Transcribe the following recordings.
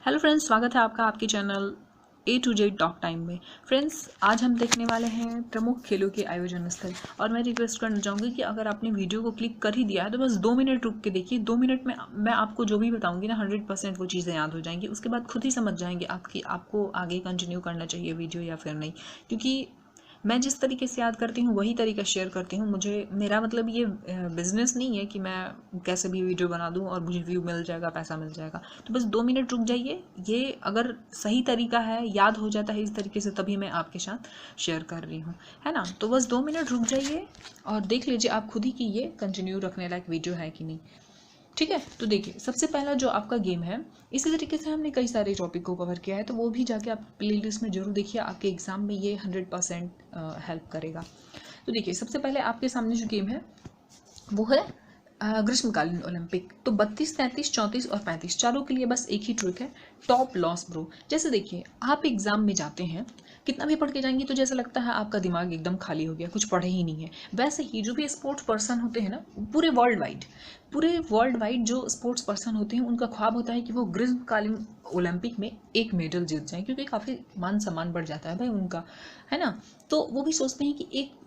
Hello friends, स्वागत है आपका आपके channel A to Z talk time में। फ्रेंड्स, आज हम देखने वाले हैं प्रमुख खेलों के आयोजन स्थल। और मैं रिक्वेस्ट करना चाहूँगी कि अगर आपने वीडियो को क्लिक कर ही दिया है तो बस 2 मिनट रुक के देखिए। 2 मिनट में मैं आपको जो भी बताऊँगी ना 100% वो चीज़ें याद हो जाएंगी। उसके बाद खुद ही समझ जाएंगे आपको आगे कंटिन्यू करना चाहिए वीडियो या फिर नहीं, क्योंकि मैं जिस तरीके से याद करती हूँ वही तरीका शेयर करती हूँ। मेरा मतलब ये बिजनेस नहीं है कि मैं कैसे भी वीडियो बना दूँ और मुझे व्यू मिल जाएगा, पैसा मिल जाएगा। तो बस 2 मिनट रुक जाइए। ये अगर सही तरीका है, याद हो जाता है इस तरीके से, तभी मैं आपके साथ शेयर कर रही हूँ, है ना। तो बस 2 मिनट रुक जाइए और देख लीजिए आप खुद ही कि ये कंटिन्यू रखने लायक वीडियो है कि नहीं। ठीक है, तो देखिए सबसे पहला जो आपका गेम है, इसी तरीके से हमने कई सारे टॉपिक को कवर किया है, तो वो भी जाके आप प्लेलिस्ट में जरूर देखिए। आपके एग्जाम में ये 100% हेल्प करेगा। तो देखिए सबसे पहले आपके सामने जो गेम है वो है ग्रीष्मकालीन ओलंपिक। तो 32, 33, 34 और 35 चारों के लिए बस एक ही ट्रिक है, टॉप लॉस ब्रो। जैसे देखिए आप एग्जाम में जाते हैं, कितना भी पढ़ के जाएंगे तो जैसा लगता है आपका दिमाग एकदम खाली हो गया, कुछ पढ़े ही नहीं है। वैसे ही जो भी स्पोर्ट्स पर्सन होते हैं ना, पूरे वर्ल्ड वाइड जो स्पोर्ट्स पर्सन होते हैं उनका ख्वाब होता है कि वो ग्रीष्मकालीन ओलंपिक में एक मेडल जीत जाएं, क्योंकि काफ़ी मान सम्मान बढ़ जाता है भाई उनका, है ना। तो वो भी सोचते हैं कि एक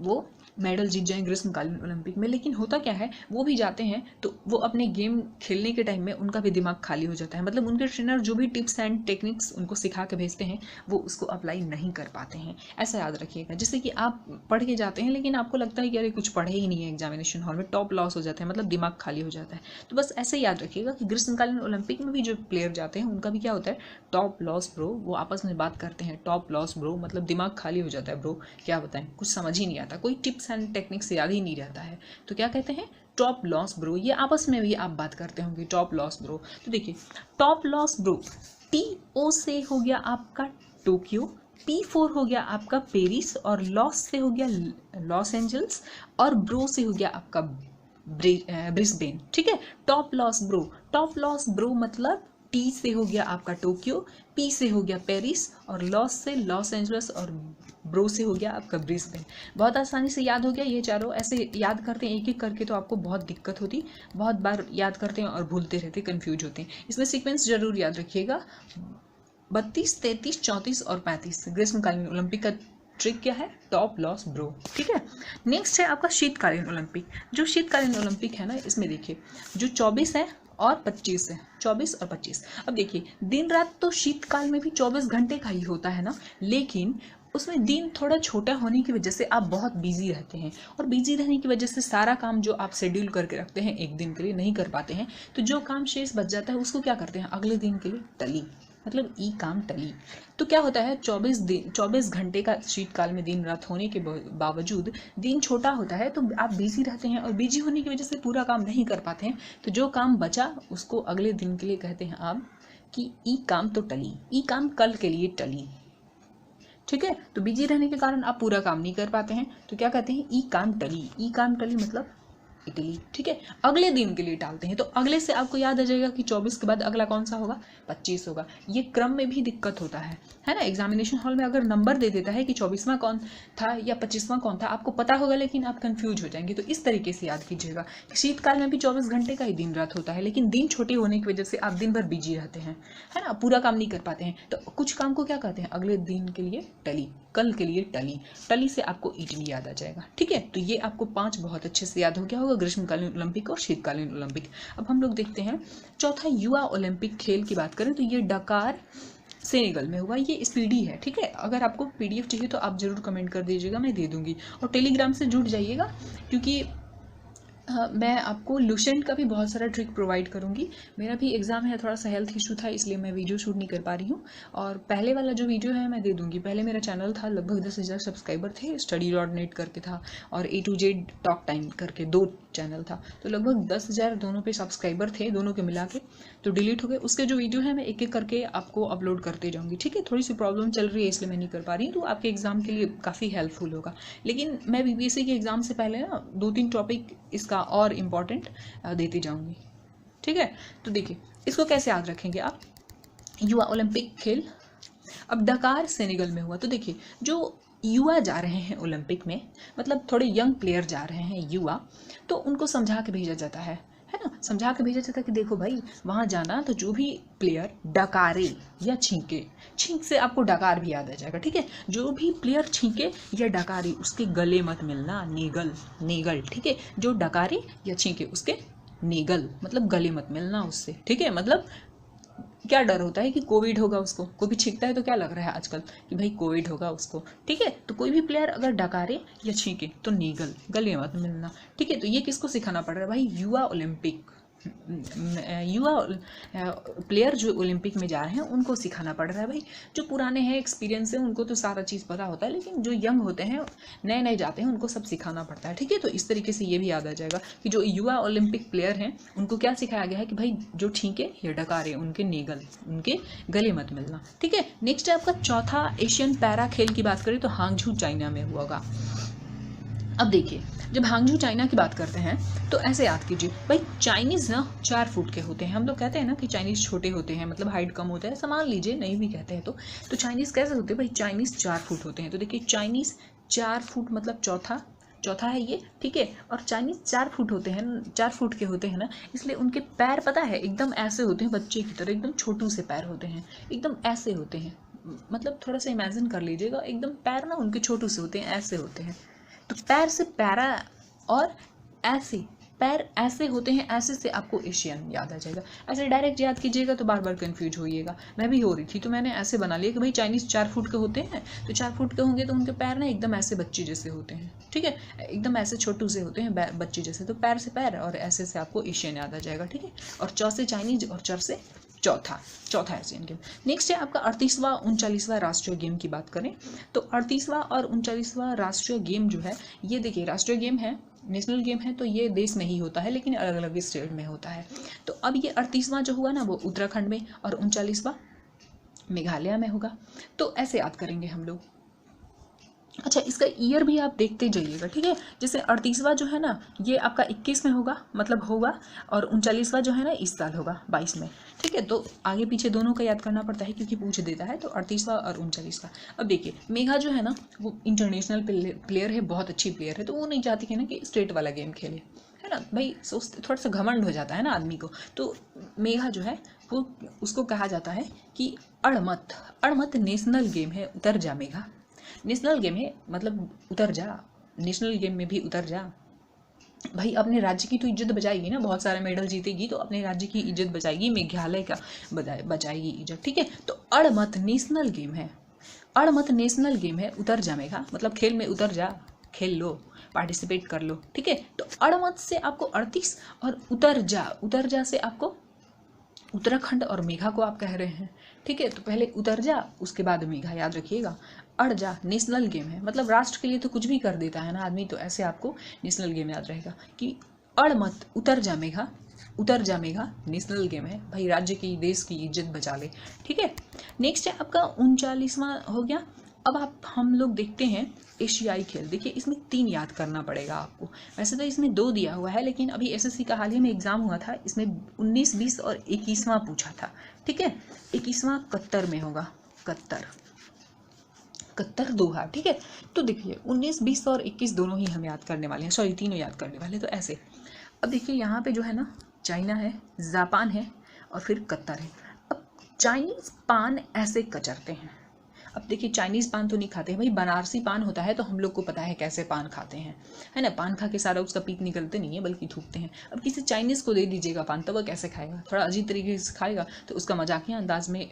वो मेडल जीत जाएं ग्रीष्मकालीन ओलंपिक में। लेकिन होता क्या है, वो भी जाते हैं तो वो अपने गेम खेलने के टाइम में उनका भी दिमाग खाली हो जाता है। मतलब उनके ट्रेनर जो भी टिप्स एंड टेक्निक्स उनको सिखा के भेजते हैं वो उसको अप्लाई नहीं कर पाते हैं। ऐसा याद रखिएगा। जैसे कि आप पढ़ के जाते हैं लेकिन आपको लगता है कि अरे कुछ पढ़े ही नहीं है एग्जामिनेशन हॉल में, टॉप लॉस हो जाता है, मतलब दिमाग खाली हो जाता है। तो बस ऐसे याद रखिएगा कि ग्रीष्मकालीन ओलंपिक में भी जो प्लेयर जाते हैं उनका भी क्या होता है, टॉप लॉस ब्रो। वो आपस में बात करते हैं, टॉप लॉस ब्रो मतलब दिमाग खाली हो जाता है ब्रो। क्या बताएं, कुछ समझ ही नहीं आता, कोई टिप्स एंड टेक्निक्स याद ही नहीं रहता है। तो क्या कहते हैं, टॉप लॉस ब्रो। ये आपस में भी आप बात करते होंगे, टॉप लॉस ब्रो। तो देखिए टॉप लॉस ब्रो, TO से हो गया आपका टोक्यो, P4 हो गया आपका पेरिस, और लॉस से हो गया लॉस एंजल्स, और ब्रो से हो गया आपका ब्रिस्बेन। ठीक है, टॉप लॉस ब्रो मतलब T से हो गया आपका टोक्यो, P से हो गया पेरिस, और लॉस से लॉस एंजल्स, और ब्रो से हो गया आपका ब्रिस्बेन। बहुत आसानी से याद हो गया ये चारों। ऐसे याद करते हैं एक एक करके तो आपको बहुत दिक्कत होती, बहुत बार याद करते हैं और भूलते रहते, कंफ्यूज होते हैं। इसमें सीक्वेंस जरूर याद रखिएगा, 32, 33, 34 और 35 ग्रीष्मकालीन ओलंपिक का ट्रिक क्या है, टॉप लॉस ब्रो। ठीक है, नेक्स्ट है आपका शीतकालीन ओलंपिक। जो शीतकालीन ओलंपिक है ना, इसमें देखिए जो 24 है और 25 है, 24 और 25। अब देखिए दिन रात तो शीतकाल में भी 24 घंटे का ही होता है ना, लेकिन उसमें दिन थोड़ा छोटा होने की वजह से आप बहुत बिजी रहते हैं, और बिजी रहने की वजह से सारा काम जो आप शेड्यूल करके रखते हैं एक दिन के लिए नहीं कर पाते हैं। तो जो काम शेष बच जाता है उसको क्या करते हैं, अगले दिन के लिए टली, मतलब ई काम टली। तो क्या होता है, 24 घंटे का शीतकाल में दिन रात होने के बावजूद दिन छोटा होता है, तो आप बिजी रहते हैं, और बिजी होने की वजह से पूरा काम नहीं कर पाते हैं। तो जो काम बचा उसको अगले दिन के लिए कहते हैं आप कि ई काम तो टली, ई काम कल के लिए टली। ठीक है, तो बिजी रहने के कारण आप पूरा काम नहीं कर पाते हैं, तो क्या कहते हैं, ई काम टली। ई काम टली मतलब इटली। ठीक है, अगले दिन के लिए टालते हैं, तो अगले से आपको याद आ जाएगा कि 24 के बाद अगला कौन सा होगा, 25 होगा। ये क्रम में भी दिक्कत होता है ना। एग्जामिनेशन हॉल में अगर नंबर दे देता है कि 24वां कौन था या 25वां कौन था, आपको पता होगा लेकिन आप कंफ्यूज हो जाएंगे। तो इस तरीके से याद कीजिएगा कि शीतकाल में भी 24 घंटे का ही दिन रात होता है, लेकिन दिन छोटे होने की वजह से आप दिन भर बिजी रहते हैं, है ना, पूरा काम नहीं कर पाते हैं। तो कुछ काम को क्या कहते हैं, अगले दिन के लिए टली, कल के लिए टली। टली से आपको इटली याद आ जाएगा। ठीक है, तो ये आपको 5 बहुत अच्छे से याद हो गया होगा, ग्रीष्मकालीन ओलंपिक और शीतकालीन ओलंपिक। अब हम लोग देखते हैं चौथा युवा ओलंपिक खेल की बात करें तो ये डकार सेनेगल में हुआ। ये स्पीडी है। ठीक है, अगर आपको PDF चाहिए तो आप जरूर कमेंट कर दीजिएगा, मैं दे दूंगी। और टेलीग्राम से जुड़ जाइएगा, क्योंकि मैं आपको लुसेंट का भी बहुत सारा ट्रिक प्रोवाइड करूंगी। मेरा भी एग्जाम है, थोड़ा सा हेल्थ इशू था इसलिए मैं वीडियो शूट नहीं कर पा रही हूँ। और पहले वाला जो वीडियो है मैं दे दूंगी। पहले मेरा चैनल था, लगभग 10,000 सब्सक्राइबर थे, study.net करके था, और A to Z talk time करके 2 चैनल था, तो लगभग 10,000 दोनों पे सब्सक्राइबर थे, दोनों के मिला के। तो डिलीट हो गए। उसके जो वीडियो है मैं एक एक करके आपको अपलोड करते जाऊँगी। ठीक है, थोड़ी सी प्रॉब्लम चल रही है इसलिए मैं नहीं कर पा रही हूँ, तो आपके एग्जाम के लिए काफ़ी हेल्पफुल होगा। लेकिन मैं BPSC के एग्जाम से पहले ना 2-3 टॉपिक इसका और इम्पॉर्टेंट देती जाऊंगी। ठीक है, तो देखिए इसको कैसे याद रखेंगे आप, युवा ओलंपिक खेल। अब डकार सेनेगल में हुआ, तो देखिए जो युवा जा रहे हैं ओलंपिक में, मतलब थोड़े यंग प्लेयर जा रहे हैं युवा, तो उनको समझा के भेजा जाता है है ना, समझा के भेजा जाता है कि देखो भाई वहाँ जाना तो जो भी प्लेयर डकारे या छींके, छींक से आपको डकार भी याद आ जाएगा, ठीक है, जो भी प्लेयर छींके या डकारे उसके गले मत मिलना, नेगल, नेगल, ठीक है, जो डकारे या छींके उसके नेगल मतलब गले मत मिलना उससे, ठीक है। मतलब क्या डर होता है कि कोविड होगा उसको, कोई भी छींकता है तो क्या लग रहा है आजकल कि भाई कोविड होगा उसको, ठीक है। तो कोई भी प्लेयर अगर डकारे या छींके तो नेगल, गले मत मिलना, ठीक है। तो ये किसको सिखाना पड़ रहा है भाई, युवा ओलंपिक, युवा प्लेयर जो ओलंपिक में जा रहे हैं उनको सिखाना पड़ रहा है भाई। जो पुराने हैं एक्सपीरियंस है उनको तो सारा चीज़ पता होता है, लेकिन जो यंग होते हैं नए नए जाते हैं उनको सब सिखाना पड़ता है, ठीक है। तो इस तरीके से ये भी याद आ जाएगा कि जो युवा ओलंपिक प्लेयर हैं उनको क्या सिखाया गया है कि भाई जो छींके या डकारे उनके नेगल, उनके गले मत मिलना, ठीक है। नेक्स्ट है आपका चौथा एशियन पैरा खेल की बात करें तो हांगझू चाइना में हुआ होगा। अब देखिए जब हांगझू चाइना की बात करते हैं तो ऐसे याद कीजिए भाई, चाइनीज़ ना 4 फुट के होते हैं। हम लोग कहते हैं ना कि चाइनीज़ छोटे होते हैं, मतलब हाइट कम होता है, सामान लीजिए नहीं भी कहते हैं तो चाइनीज़ कैसे होते हैं भाई, चाइनीज़ 4 फुट होते हैं। तो देखिए चाइनीज़ 4 फुट मतलब चौथा है ये, ठीक है। और चाइनीज़ 4 फुट होते हैं, 4 फुट के होते हैं ना, इसलिए उनके पैर पता है एकदम ऐसे होते हैं, बच्चे की तरह एकदम छोटू से पैर होते हैं, एकदम ऐसे होते हैं। मतलब थोड़ा सा इमेजिन कर लीजिएगा, एकदम पैर ना उनके छोटू से होते हैं, ऐसे होते हैं। तो पैर से पैरा और ऐसे पैर ऐसे होते हैं, ऐसे से आपको एशियन याद आ जाएगा। ऐसे डायरेक्ट याद कीजिएगा तो बार बार कंफ्यूज होइएगा, मैं भी हो रही थी तो मैंने ऐसे बना लिया कि भाई चाइनीज़ 4 फुट के होते हैं, तो 4 फुट के होंगे तो उनके पैर ना एकदम ऐसे बच्चे जैसे होते हैं, ठीक है, एकदम ऐसे छोटू से होते हैं बच्चे जैसे। तो पैर से पैर और ऐसे से आपको एशियन याद आ जाएगा, ठीक है। और चौ से चाइनीज और चर से चौथा एशियन गेम। नेक्स्ट है आपका 38वां 39वां राष्ट्रीय गेम की बात करें तो 38वां और 39वां राष्ट्रीय गेम जो है, ये देखिए राष्ट्रीय गेम है, नेशनल गेम है, तो ये देश में ही होता है लेकिन अलग अलग स्टेट में होता है। तो अब ये 38वां जो हुआ ना वो उत्तराखंड में और 39वां मेघालय में होगा। तो ऐसे याद करेंगे हम लोग। अच्छा इसका ईयर भी आप देखते जाइएगा, ठीक है। जैसे 38वां जो है ना ये आपका 21 में होगा, मतलब होगा, और 39वां जो है ना इस साल होगा 22 में, ठीक है। तो आगे पीछे दोनों का याद करना पड़ता है क्योंकि पूछ देता है। तो 38वां और 39वां। अब देखिए मेघा जो है ना वो इंटरनेशनल प्लेयर है, बहुत अच्छी प्लेयर है, तो वो नहीं चाहती है ना कि स्टेट वाला गेम खेले, है ना भाई, सोचते थोड़ा सा घमंड हो जाता है ना आदमी को। तो मेघा जो है वो उसको कहा जाता है कि अड़मत नेशनल गेम है, उतर जा मेघा, नेशनल गेम है मतलब उतर जा, नेशनल गेम में भी उतर जा भाई। अपने राज्य की तो इज्जत बचाएगी ना, बहुत सारे मेडल जीतेगी तो अपने राज्य की इज्जत बचाएगी, मेघालय का बचाएगी इज्जत, ठीक है। तो अड़मत नेशनल गेम है, अड़मत नेशनल गेम है, उतर जा मेघा, मतलब खेल में उतर जा, खेल लो, पार्टिसिपेट कर लो, ठीक है। तो अड़मत से आपको 38 और उतर जा से आपको उत्तराखंड और मेघा को आप कह रहे हैं, ठीक है। तो पहले उतर जा उसके बाद मेघा, याद रखिएगा। अड़ जा नेशनल गेम है, मतलब राष्ट्र के लिए तो कुछ भी कर देता है ना आदमी, तो ऐसे आपको नेशनल गेम याद रहेगा कि अड़ मत, उतर जा मेघा, उतर जा मेघा नेशनल गेम है भाई, राज्य की देश की इज्जत बचा ले, ठीक है। नेक्स्ट है आपका 39वां हो गया। अब आप हम लोग देखते हैं एशियाई खेल। देखिए इसमें 3 याद करना पड़ेगा आपको, वैसे तो इसमें 2 दिया हुआ है लेकिन अभी एसएससी का हाल ही में एग्जाम हुआ था, इसमें 19, 20 और 21वां पूछा था, ठीक है। 21वां कतर में होगा, कतर दोहा, ठीक है। तो देखिए 19, 20 और 21 दोनों ही हम याद करने वाले हैं, सॉरी तीनों याद करने वाले हैं। तो ऐसे अब देखिए यहाँ पे जो है ना चाइना है, जापान है और फिर कतर है। अब चाइनीज़ पान ऐसे कचरते हैं। अब देखिए चाइनीज़ पान तो नहीं खाते हैं भाई, बनारसी पान होता है तो हम लोग को पता है कैसे पान खाते हैं, है ना। पान खा के सारा उसका पीक निकलते नहीं है बल्कि थूकते हैं। अब किसी चाइनीज़ को दे दीजिएगा पान तो वह कैसे खाएगा, थोड़ा अजीब तरीके से खाएगा, तो उसका मजाकिया अंदाज में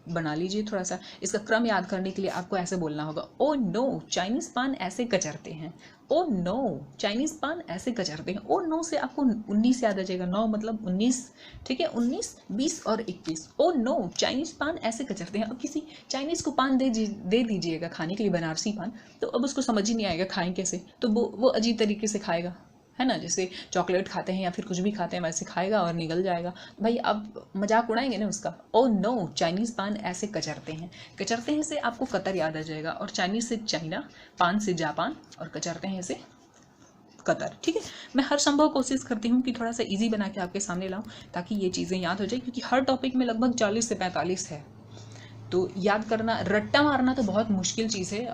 बना लीजिए थोड़ा सा। इसका क्रम याद करने के लिए आपको ऐसे बोलना होगा, ओ नो चाइनीज़ पान ऐसे कचरते हैं, ओ नो चाइनीज़ पान ऐसे कचरते हैं। ओ नो से आपको 19 याद आ जाएगा, 9 मतलब 19, ठीक है। 19, 20 और 21, ओ नो चाइनीज़ पान ऐसे कचरते हैं। अब किसी चाइनीज़ को पान दे दीजिएगा खाने के लिए, बनारसी पान, तो अब उसको समझ ही नहीं आएगा खाएं कैसे, तो वो अजीब तरीके से खाएगा, है ना। जैसे चॉकलेट खाते हैं या फिर कुछ भी खाते हैं वैसे खाएगा और निगल जाएगा भाई, अब मजाक उड़ाएंगे ना उसका। ओ नो चाइनीज़ पान ऐसे कचरते हैं से आपको कतर याद आ जाएगा, और चाइनीज़ से चाइना, पान से जापान और कचरते हैं से कतर, ठीक है। मैं हर संभव कोशिश करती हूँ कि थोड़ा सा इजी बना के आपके सामने लाऊं ताकि ये चीज़ें याद हो जाए, क्योंकि हर टॉपिक में लगभग 40 से 45 है, तो याद करना, रट्टा मारना तो बहुत मुश्किल चीज़ है,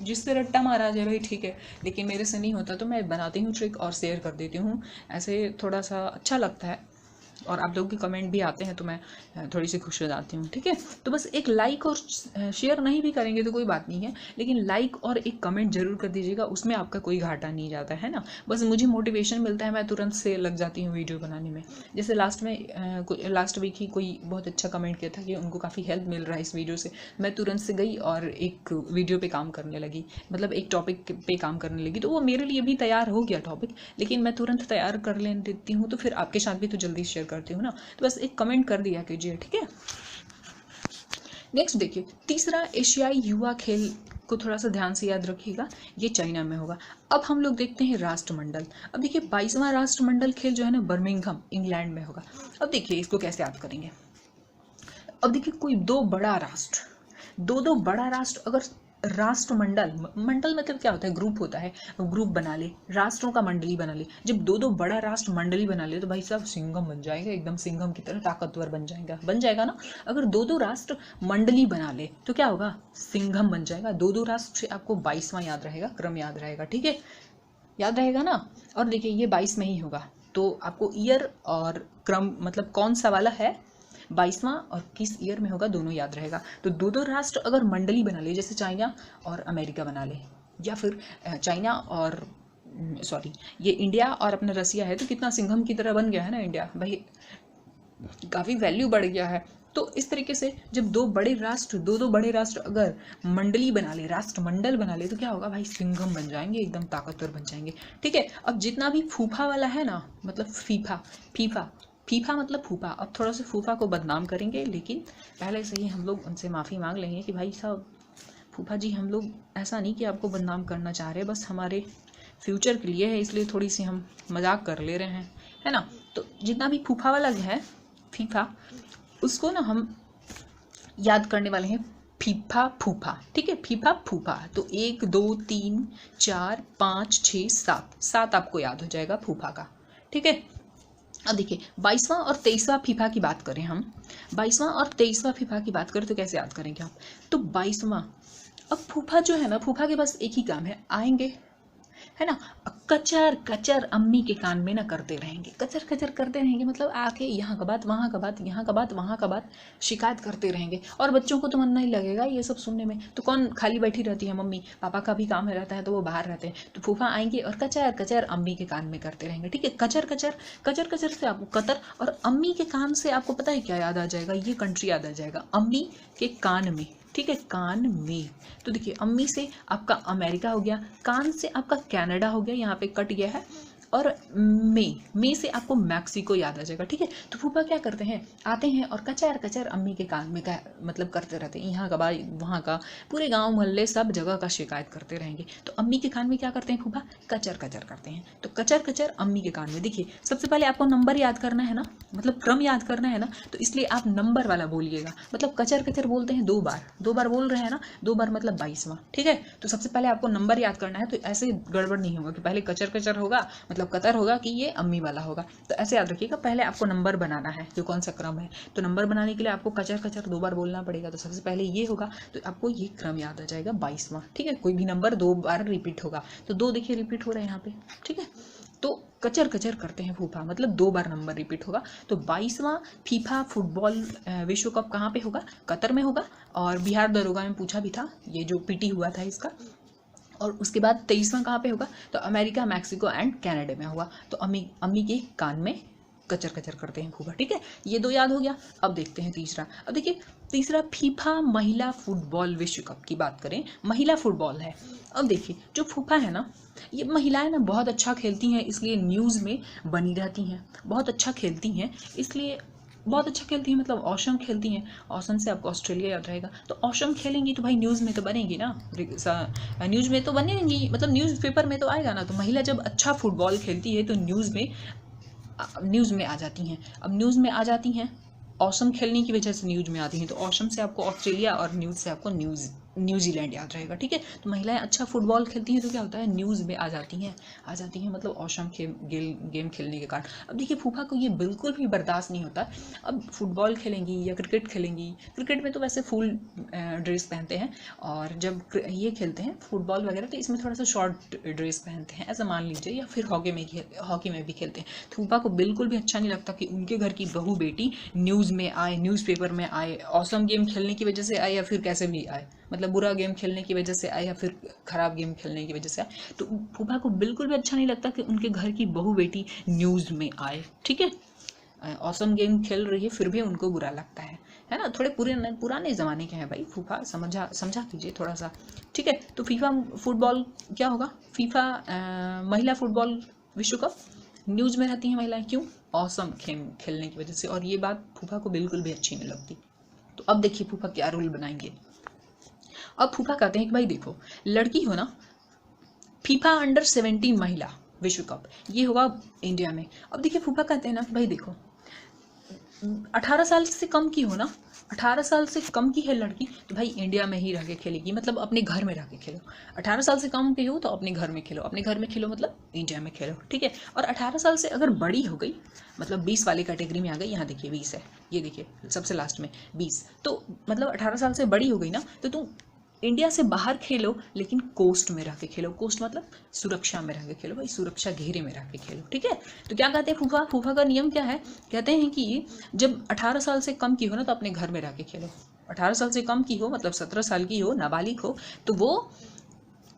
जिससे रट्टा मारा जाए भाई ठीक है, लेकिन मेरे से नहीं होता तो मैं बनाती हूँ ट्रिक और शेयर कर देती हूँ, ऐसे थोड़ा सा अच्छा लगता है और आप लोगों के कमेंट भी आते हैं तो मैं थोड़ी सी खुश हो जाती हूँ। ठीक है, तो बस एक लाइक और शेयर नहीं भी करेंगे तो कोई बात नहीं है, लेकिन लाइक और एक कमेंट जरूर कर दीजिएगा, उसमें आपका कोई घाटा नहीं जाता है ना, बस मुझे मोटिवेशन मिलता है, मैं तुरंत से लग जाती हूँ वीडियो बनाने में। जैसे लास्ट वीक ही कोई बहुत अच्छा कमेंट किया था कि उनको काफ़ी हेल्प मिल रहा है इस वीडियो से, मैं तुरंत से गई और एक वीडियो पे काम करने लगी, मतलब एक टॉपिक पे काम करने लगी, तो वो मेरे लिए भी तैयार हो गया टॉपिक, लेकिन मैं तुरंत तैयार कर ले देती हूँ तो फिर आपके साथ भी तो जल्दी शेयर करती हूँ ना, तो बस एक कमेंट कर दिया कीजिए। ठीक है, नेक्स्ट देखिए, तीसरा एशियाई युवा खेल को थोड़ा सा ध्यान से याद रखिएगा, ये चाइना में होगा। अब हम लोग देखते हैं राष्ट्रमंडल। अब देखिए 22वां राष्ट्रमंडल खेल जो है ना बर्मिंघम इंग्लैंड में होगा। अब देखिए इसको कैसे याद करेंगे। अब देखिए कोई दो बड़ा राष्ट्र अगर राष्ट्रमंडल, मंडल मतलब क्या होता है, ग्रुप होता है, ग्रुप बना ले, राष्ट्रों का मंडली बना ले, जब दो बड़ा राष्ट्र मंडली बना ले तो भाई साहब सिंघम बन जाएगा, एकदम सिंघम की तरह ताकतवर बन जाएगा ना। अगर दो राष्ट्र मंडली बना ले तो क्या होगा, सिंघम बन जाएगा। दो राष्ट्र से आपको 22वां याद रहेगा, क्रम याद रहेगा। ठीक है, याद रहेगा ना। और देखिए ये 22 में ही होगा, तो आपको ईयर और क्रम मतलब कौन सा वाला है, 22वां और किस ईयर में होगा, दोनों याद रहेगा। तो दो राष्ट्र अगर मंडली बना ले, जैसे चाइना और अमेरिका बना ले, या फिर चाइना और ये इंडिया और अपना रसिया है, तो कितना सिंघम की तरह बन गया है ना इंडिया, भाई काफ़ी वैल्यू बढ़ गया है। तो इस तरीके से जब दो बड़े राष्ट्र अगर मंडली बना ले, राष्ट्रमंडल बना ले, तो क्या होगा भाई, सिंघम बन जाएंगे, एकदम ताकतवर बन जाएंगे। ठीक है, अब जितना भी फूफा वाला है ना, मतलब फीफा मतलब फूफा, अब थोड़ा सा फूफा को बदनाम करेंगे, लेकिन पहले से ही हम लोग उनसे माफ़ी मांग लेंगे कि भाई साहब फूफा जी, हम लोग ऐसा नहीं कि आपको बदनाम करना चाह रहे, बस हमारे फ्यूचर के लिए है, इसलिए थोड़ी सी हम मजाक कर ले रहे हैं, है ना। तो जितना भी फूफा वाला है फीफा, उसको ना हम याद करने वाले हैं फीफा फूफा। ठीक है, फीफा फूफा, तो 1 2 3 4 5 6 7 आपको याद हो जाएगा फूफा का। ठीक है, अब देखिए 22वां और 23वां फीफा की बात करें हम, 22वां और 23वां फीफा की बात करें तो कैसे याद करेंगे आप, तो 22वां, अब फूफा जो है ना, फूफा के पास एक ही काम है, आएंगे, है ना, कचर कचर अम्मी के कान में ना करते रहेंगे, कचर कचर करते रहेंगे, मतलब आके यहाँ का बात वहाँ का बात, यहाँ का बात वहाँ का बात शिकायत करते रहेंगे। और बच्चों को तो मन नहीं लगेगा ये सब सुनने में, तो कौन खाली बैठी रहती है, मम्मी पापा का भी काम रहता है तो वो बाहर रहते हैं, तो फूफा आएंगे और कचर कचर अम्मी के कान में करते रहेंगे। ठीक है, कचर कचर कचर कचर से आपको कतर, और अम्मी के कान से आपको पता है क्या याद आ जाएगा, ये कंट्री याद आ जाएगा, अम्मी के कान में। ठीक है, कान में, तो देखिए अम्मी से आपका अमेरिका हो गया, कान से आपका कनाडा हो गया, यहाँ पे कट गया है, और मे से आपको मैक्सिको याद आ जाएगा। ठीक है, तो फूफा क्या करते हैं, आते हैं और कचर कचर अम्मी के कान में मतलब करते रहते हैं, यहाँ का बाई वहाँ का, पूरे गांव मोहल्ले सब जगह का शिकायत करते रहेंगे। तो अम्मी के कान में क्या करते हैं फूफा, कचर कचर करते हैं, तो कचर कचर अम्मी के कान में। देखिए सबसे पहले आपको नंबर याद करना है ना, मतलब क्रम याद करना है ना, तो इसलिए आप नंबर वाला बोलिएगा, मतलब कचर कचर बोलते हैं 2 बार बोल रहे हैं ना, 2 बार मतलब 22वां। ठीक है, तो सबसे पहले आपको नंबर याद करना है, तो ऐसे गड़बड़ नहीं होगा कि पहले कचर कचर होगा मतलब कतर होगा कि ये अम्मी वाला होगा, तो ऐसे याद रखिएगा, पहले आपको नंबर बनाना है कि कौन सा क्रम है, तो नंबर बनाने के लिए आपको कचर कचर 2 बार बोलना पड़ेगा, तो सबसे पहले ये होगा, तो आपको ये क्रम याद आ जाएगा 22वां। ठीक है, कोई भी नंबर 2 बार रिपीट होगा, तो 2 देखिए रिपीट हो रहा है यहाँ पे। ठीक है, तो कचर कचर करते हैं फूफा, मतलब 2 बार नंबर रिपीट होगा। तो 22वां फीफा फुटबॉल विश्व कप कहाँ पे होगा, कतर में होगा, और बिहार दरोगा में पूछा भी था, ये जो पीटी हुआ था इसका। और उसके बाद 23वां कहाँ पे होगा, तो अमेरिका, मैक्सिको एंड कनाडा में होगा। तो अम्मी के कान में कचर कचर करते हैं फूफा। ठीक है, ये 2 याद हो गया। अब देखते हैं तीसरा। अब देखिए तीसरा फीफा महिला फुटबॉल विश्व कप की बात करें, महिला फुटबॉल है। अब देखिए जो फूफा है ना, ये महिलाएं ना बहुत अच्छा खेलती हैं, इसलिए न्यूज़ में बनी रहती हैं, बहुत अच्छा खेलती हैं, इसलिए बहुत अच्छा खेलती हैं, मतलब ऑसम खेलती हैं। ऑसम से आपको ऑस्ट्रेलिया याद रहेगा, तो ऑसम खेलेंगी तो भाई न्यूज़ में तो बनेगी ना, न्यूज़ में तो बनेंगी, मतलब न्यूज़पेपर में तो आएगा ना। तो महिला जब अच्छा फुटबॉल खेलती है तो न्यूज़ में आ जाती हैं। अब न्यूज़ में आ जाती हैं, ऑसम खेलने की वजह से न्यूज़ में आती हैं, तो ऑसम से आपको ऑस्ट्रेलिया और न्यूज़ से आपको न्यूज़ न्यूजीलैंड याद रहेगा, ठीक है। तो महिलाएं अच्छा फुटबॉल खेलती हैं तो क्या होता है, न्यूज़ में आ जाती हैं मतलब औसम गेम खेलने के कारण। अब देखिए फूफा को ये बिल्कुल भी बर्दाश्त नहीं होता। अब फुटबॉल खेलेंगी या क्रिकेट खेलेंगी, क्रिकेट में तो वैसे फुल ड्रेस पहनते हैं, और जब ये खेलते हैं फुटबॉल वगैरह तो इसमें थोड़ा सा शॉर्ट ड्रेस पहनते हैं, ऐसा मान लीजिए, या फिर हॉकी में भी खेलते हैं। फूफा को बिल्कुल भी अच्छा नहीं लगता कि उनके घर की बहू बेटी न्यूज़ में आए, न्यूज़पेपर में आए, औसम गेम खेलने की वजह से आए या फिर कैसे भी आए, मतलब बुरा गेम खेलने की वजह से आए या फिर ख़राब गेम खेलने की वजह से आए। तो फूफा को बिल्कुल भी अच्छा नहीं लगता कि उनके घर की बहू बेटी न्यूज़ में आए, ठीक है। औसम गेम खेल रही है फिर भी उनको बुरा लगता है ना। थोड़े पुराने ज़माने के हैं भाई फूफा, समझा कीजिए थोड़ा सा, ठीक है। तो फीफा फुटबॉल क्या होगा, फीफा महिला फुटबॉल विश्व कप न्यूज़ में रहती हैं महिलाएं, क्यों, औसम खेलने की वजह से, और ये बात फूफा को बिल्कुल भी अच्छी नहीं लगती। तो अब देखिए फूफा क्या रूल बनाएंगे। अब फूफा कहते हैं कि भाई देखो, लड़की हो ना, फीफा अंडर 17 महिला विश्व कप ये होगा इंडिया में। अब देखिए फूफा कहते हैं ना कि भाई देखो, 18 साल से कम की हो ना, 18 साल से कम की है लड़की तो भाई इंडिया में ही रह के खेलेगी, मतलब अपने घर में रह के खेलो। 18 साल से कम की हो तो अपने घर में खेलो, अपने घर में खेलो मतलब इंडिया में खेलो, ठीक है। और 18 साल से अगर बड़ी हो गई, मतलब 20 वाली कैटेगरी में आ गई, यहाँ देखिए 20 है, ये देखिए सबसे लास्ट में 20, तो मतलब 18 साल से बड़ी हो गई ना, तो तुम इंडिया से बाहर खेलो लेकिन कोस्ट में रह के खेलो। कोस्ट मतलब सुरक्षा में रह के खेलो भाई, सुरक्षा घेरे में रह के खेलो, ठीक है। तो क्या कहते हैं फूफा का नियम क्या है, कहते हैं कि जब 18 साल से कम की हो ना तो अपने घर में रह के खेलो। 18 साल से कम की हो मतलब 17 साल की हो, नाबालिग हो, तो वो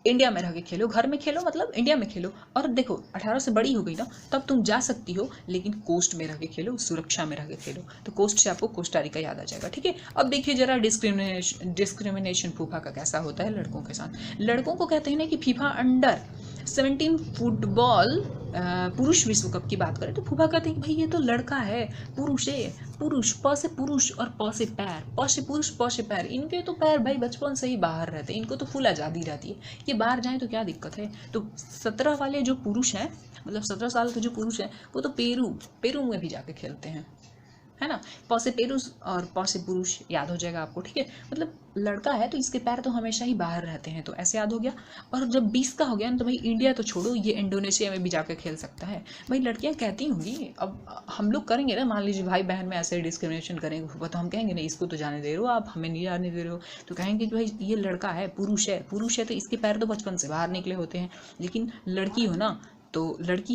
इंडिया में रह के खेलो, घर में खेलो मतलब इंडिया में खेलो। और देखो 18 से बड़ी हो गई ना तब तुम जा सकती हो, लेकिन कोस्ट में रह के खेलो, सुरक्षा में रह के खेलो। तो कोस्ट से आपको कोस्टारिका याद आ जाएगा, ठीक है। अब देखिए जरा डिस्क्रिमिनेशन फूफा का कैसा होता है लड़कों के साथ। लड़कों को कहते हैं ना कि फीफा अंडर 17 फुटबॉल पुरुष विश्व कप की बात करें तो फूफा कहते हैं कि भाई ये तो लड़का है, पुरुष है, पुरुष, प से पुरुष और प से पैर, प से पुरुष प से पैर, इनके तो पैर भाई बचपन से ही बाहर रहते हैं, इनको तो फुल आज़ादी रहती है, ये बाहर जाएं तो क्या दिक्कत है। तो 17 वाले जो पुरुष हैं, मतलब 17 साल के जो पुरुष हैं वो तो पेरू में भी जाके खेलते हैं, है ना। प से पेरुस और प से पुरुष याद हो जाएगा आपको, ठीक है। मतलब लड़का है तो इसके पैर तो हमेशा ही बाहर रहते हैं, तो ऐसे याद हो गया। और जब 20 का हो गया ना तो भाई इंडिया तो छोड़ो, ये इंडोनेशिया में भी जाकर खेल सकता है। भाई लड़कियां कहती होंगी, अब हम लोग करेंगे ना, मान लीजिए भाई बहन में ऐसे डिस्क्रिमिनेशन करेंगे तो हम कहेंगे नहीं इसको तो जाने दे रहे हो आप, हमें नहीं जाने दे रहे हो। तो कहेंगे कि भाई ये लड़का है, पुरुष है तो इसके पैर तो बचपन से बाहर निकले होते हैं। लेकिन लड़की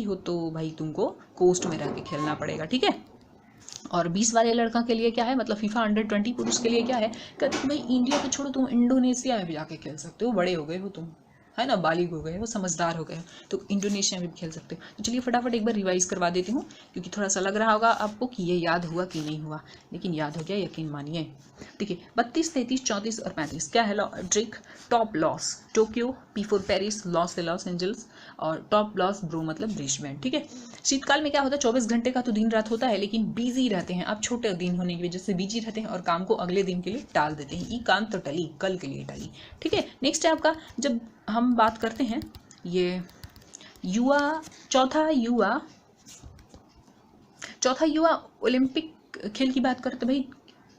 हो तो भाई तुमको कोस्ट में रह के खेलना पड़ेगा, ठीक है। और 20 वाले लड़का के लिए क्या है, मतलब फीफा अंडर 20 पुरुष के लिए क्या है, कहते हैं भाई इंडिया तो छोड़ो, तुम इंडोनेशिया में भी जाके खेल सकते हो, बड़े हो गए हो तुम, है ना, बालिग हो गए हो, समझदार हो गए हो, तो इंडोनेशिया में भी खेल सकते हो। तो चलिए फटाफट एक बार रिवाइज करवा देती हूँ, क्योंकि थोड़ा सा लग रहा होगा आपको कि ये याद हुआ कि नहीं हुआ, लेकिन याद हो गया, यकीन मानिए। देखिए 32, 33, 34 और 35 क्या है trick. Top loss Tokyo, P for Paris, loss से लॉस एंजल्स, और टॉप लॉस ब्रो मतलब ब्रिस्बेन, ठीक है। शीतकाल में क्या होता है, 24 घंटे का तो दिन रात होता है, लेकिन बिजी रहते हैं आप, छोटे दिन होने की वजह से बिजी रहते हैं और काम को अगले दिन के लिए टाल देते हैं, ये काम तो टली, कल के लिए टली, ठीक है। नेक्स्ट है आपका, जब हम बात करते हैं ये चौथा युवा ओलंपिक खेल की बात करते भाई,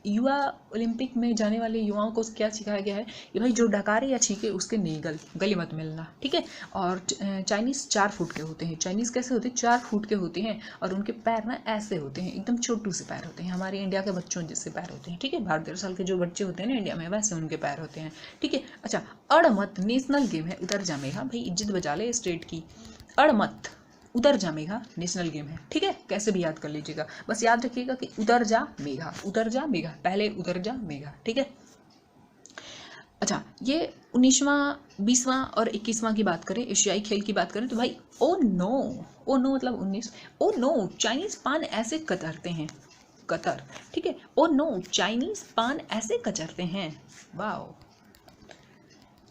युवा ओलंपिक में जाने वाले युवाओं को क्या सिखाया गया है कि भाई जो डकारे या छीके उसके नहीं गले मत मिलना, ठीक है। और चाइनीज़ 4 फुट के होते हैं, चाइनीज़ कैसे होते हैं, 4 फुट के होते हैं, और उनके पैर ना ऐसे होते हैं, एकदम छोटू से पैर होते हैं, हमारे इंडिया के बच्चों जैसे पैर होते हैं, ठीक है। 12-13 साल के जो बच्चे होते हैं ना इंडिया में वैसे उनके पैर होते हैं, ठीक है। अच्छा, अड़मत नेशनल गेम है, उतर जा मेघा, भाई इज्जत बचा ले स्टेट की, अड़मत उतर जा मेघा नेशनल गेम है, ठीक है। कैसे भी याद कर लीजिएगा, बस याद रखिएगा कि उतर जा मेघा, पहले उतर जा मेघा, ठीक है। अच्छा, ये 19वां 20वां और 21वां की बात करें, एशियाई खेल की बात करें तो भाई ओ नो मतलब 19, ओ नो चाइनीज पान ऐसे कतरते हैं, कतर, ठीक है। ओ नो चाइनीज पान ऐसे कचरते हैं, वाह,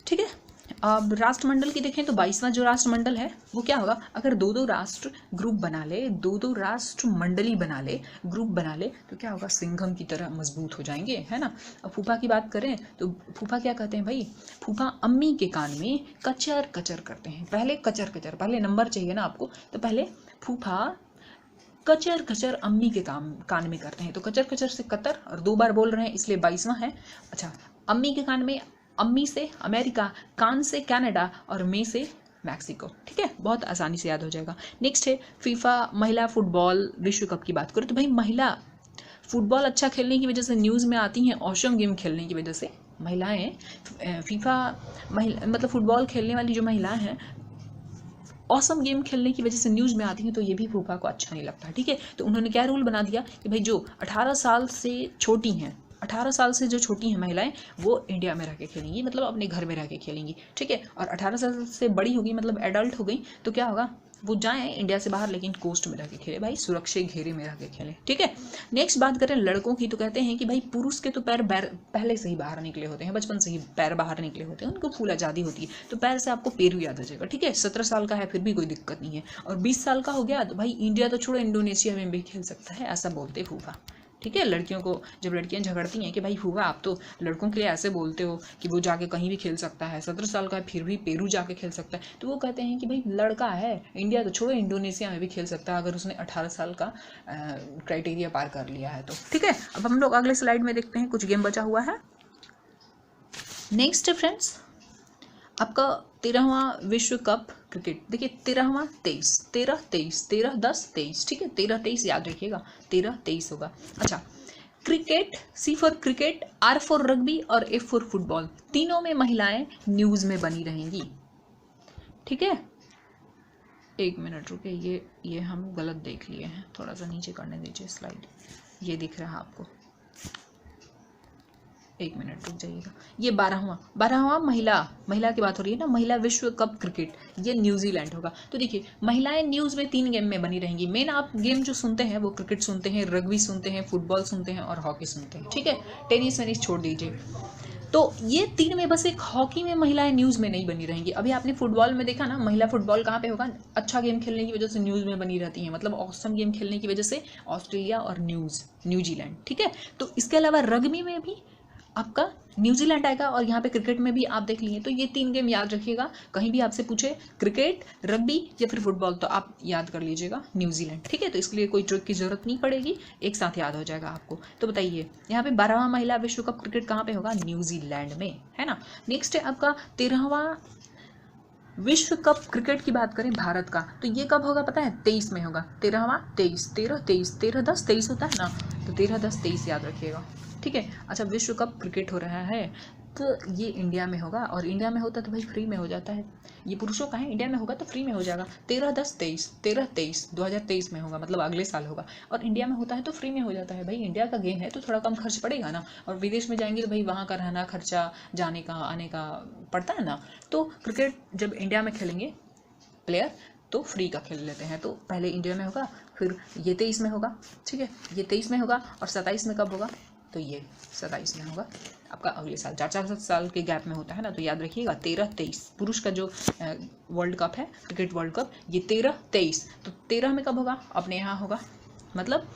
ठीक है। अब राष्ट्रमंडल की देखें तो 22वां जो राष्ट्रमंडल है वो क्या होगा, अगर 2-2 राष्ट्र ग्रुप बना ले, 2-2 राष्ट्र मंडली बना ले, ग्रुप बना ले, तो क्या होगा, सिंघम की तरह मजबूत हो जाएंगे, है ना। अब फूफा की बात करें तो फूफा क्या कहते हैं भाई, फूफा अम्मी के कान में कचर कचर करते हैं, पहले कचर कचर, पहले नंबर चाहिए ना आपको, तो पहले फूफा कचर कचर अम्मी के कान में करते हैं, तो कचर कचर से कतर, और 2 बार बोल रहे हैं इसलिए 22वां है। अच्छा, अम्मी के कान में अम्मी से अमेरिका, कान से कनाडा और मे से मैक्सिको। ठीक है, बहुत आसानी से याद हो जाएगा। नेक्स्ट है फीफा महिला फुटबॉल विश्व कप की बात करें तो भाई महिला फुटबॉल अच्छा खेलने की वजह से न्यूज़ में आती हैं, ऑसम गेम खेलने की वजह से महिलाएं फीफा महिला मतलब फुटबॉल खेलने वाली जो महिलाएं हैं ऑसम गेम खेलने की वजह से न्यूज़ में आती हैं, तो ये भी फूफा को अच्छा नहीं लगता। ठीक है, तो उन्होंने क्या रूल बना दिया कि भाई जो 18 साल से छोटी हैं, 18 साल से जो छोटी हैं महिलाएं वो इंडिया में रह के खेलेंगी, मतलब अपने घर में रह के खेलेंगी। ठीक है, और 18 साल से बड़ी होगी मतलब एडल्ट हो गई तो क्या होगा, वो जाएं इंडिया से बाहर लेकिन कोस्ट में रह के खेले, भाई सुरक्षित घेरे में रह के खेलें। ठीक है, नेक्स्ट बात करें लड़कों की तो कहते हैं कि भाई पुरुष के तो पैर पहले से ही बाहर निकले होते हैं, बचपन से ही पैर बाहर निकले होते हैं, उनको फूल आज़ादी होती है, तो पैर से आपको पेरू याद आ जाएगा। ठीक है, 17 साल का है फिर भी कोई दिक्कत नहीं है, और 20 साल का हो गया तो भाई इंडिया तो छोड़ो इंडोनेशिया में भी खेल सकता है, ऐसा बोलते फूफा। ठीक है, लड़कियों को जब लड़कियां झगड़ती हैं कि भाई फूफा आप तो लड़कों के लिए ऐसे बोलते हो कि वो जाके कहीं भी खेल सकता है, 17 साल का है फिर भी पेरू जाके खेल सकता है, तो वो कहते हैं कि भाई लड़का है, इंडिया तो छोड़ो इंडोनेशिया में भी खेल सकता है अगर उसने 18 साल का क्राइटेरिया पार कर लिया है तो। ठीक है, अब हम लोग अगले स्लाइड में देखते हैं, कुछ गेम बचा हुआ है। नेक्स्ट फ्रेंड्स आपका 13वां विश्व कप क्रिकेट, देखिए 13वां 23 13 23 13 10 23। ठीक है, 13 23 याद रखिएगा, 13 23 होगा। अच्छा, cricket, C for cricket, R for rugby और एफ फॉर फुटबॉल, तीनों में महिलाएं न्यूज में बनी रहेंगी। ठीक है, एक मिनट रुके, ये हम गलत देख लिए हैं, थोड़ा सा नीचे करने दीजिए स्लाइड, ये दिख रहा है आपको, एक मिनट रुक जाइएगा। ये 12वां महिला की बात हो रही है ना, महिला विश्व कप क्रिकेट, ये न्यूजीलैंड होगा। तो देखिए महिलाएं न्यूज़ में 3 गेम में बनी रहेंगी। मेन आप गेम जो सुनते हैं वो क्रिकेट सुनते हैं, रग्बी सुनते हैं, फुटबॉल सुनते हैं और हॉकी सुनते हैं। ठीक है, टेनिस वेनिस छोड़ दीजिए, तो ये 3 में बस एक हॉकी में महिलाएं न्यूज़ में नहीं बनी रहेंगी। अभी आपने फुटबॉल में देखा ना, महिला फुटबॉल कहाँ पे होगा, अच्छा गेम खेलने की वजह से न्यूज़ में बनी रहती है, मतलब ऑसम गेम खेलने की वजह से ऑस्ट्रेलिया और न्यूजीलैंड। ठीक है, तो इसके अलावा रग्बी में भी आपका न्यूजीलैंड आएगा, और यहाँ पे क्रिकेट में भी आप देख लिए। तो ये 3 गेम याद रखिएगा, कहीं भी आपसे पूछे क्रिकेट, रग्बी या फिर फुटबॉल तो आप याद कर लीजिएगा न्यूजीलैंड। ठीक है, तो इसके लिए कोई ट्रिक की जरूरत नहीं पड़ेगी, एक साथ याद हो जाएगा आपको। तो बताइए यहाँ पे 12वां महिला विश्व कप क्रिकेट कहाँ पे होगा, न्यूजीलैंड में, है ना। नेक्स्ट है आपका 13वां विश्व कप क्रिकेट की बात करें भारत का, तो ये कब होगा पता है, 23 में होगा। 13वां 23 13 23 13 10 23 होता है ना, तो 13 10 23 याद रखिएगा। ठीक है, अच्छा विश्व कप क्रिकेट हो रहा है तो ये इंडिया में होगा, और इंडिया में होता तो भाई फ्री में हो जाता है, ये पुरुषों का है, इंडिया में होगा तो फ्री में हो जाएगा। 13 10 23 13 23 2023 में होगा, मतलब अगले साल होगा, और इंडिया में होता है तो फ्री में हो जाता है। भाई इंडिया का गेम है तो थोड़ा कम खर्च पड़ेगा ना, और विदेश में जाएंगे तो भाई वहाँ का रहना खर्चा, जाने का आने का पड़ता है ना। तो क्रिकेट जब इंडिया में खेलेंगे प्लेयर तो फ्री का खेल लेते हैं, तो पहले इंडिया में होगा, फिर ये 23 में होगा। ठीक है, ये 23 में होगा, और 27 में कब होगा, तो ये 27 में होगा आपका अगले साल। 4 साल के गैप में होता है ना, तो याद रखिएगा 13 23 पुरुष का जो वर्ल्ड कप है, क्रिकेट वर्ल्ड कप, ये 13 23। तो 13 में कब होगा, अपने यहाँ होगा, मतलब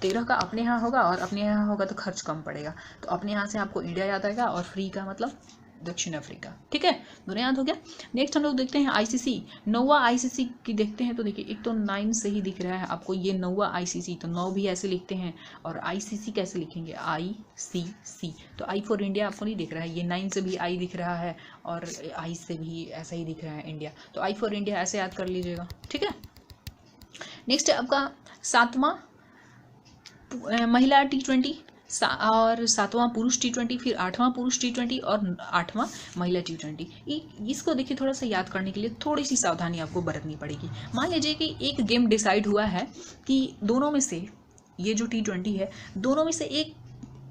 13 का अपने यहाँ होगा, और अपने यहाँ होगा तो खर्च कम पड़ेगा, तो अपने यहाँ से आपको इंडिया याद आएगा, और फ्री का मतलब दक्षिण अफ्रीका। ठीक है, दोनों याद हो गया। नेक्स्ट हम लोग देखते हैं आईसीसी, 9वां आईसीसी की देखते हैं। तो देखिए एक तो 9 से ही दिख रहा है आपको, ये 9वां आईसीसी, तो 9 भी ऐसे लिखते हैं, और आईसीसी कैसे लिखेंगे, ICC, तो आई फॉर इंडिया आपको नहीं दिख रहा है, ये 9 से भी आई दिख रहा है, और आई से भी ऐसा ही दिख रहा है इंडिया, तो आई फॉर इंडिया ऐसे याद कर लीजिएगा। ठीक है, नेक्स्ट है आपका 7वां महिला T20 और 7वां पुरुष T20, फिर 8वां पुरुष T20 और 8वां महिला T20। इसको देखिए थोड़ा सा याद करने के लिए थोड़ी सी सावधानी आपको बरतनी पड़ेगी। मान लीजिए कि एक गेम डिसाइड हुआ है कि दोनों में से, ये जो T20 है, दोनों में से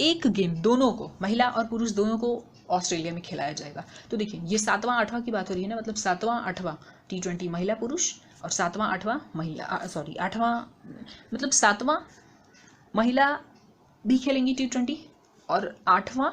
एक गेम दोनों को, महिला और पुरुष दोनों को ऑस्ट्रेलिया में खिलाया जाएगा। तो देखिए ये 7वां 8वां की बात हो रही है ना, मतलब 7वां 8वां T20 महिला पुरुष, और 7वां 8वां महिला 8वां मतलब 7वां महिला भी खेलेंगी T20, और 8वां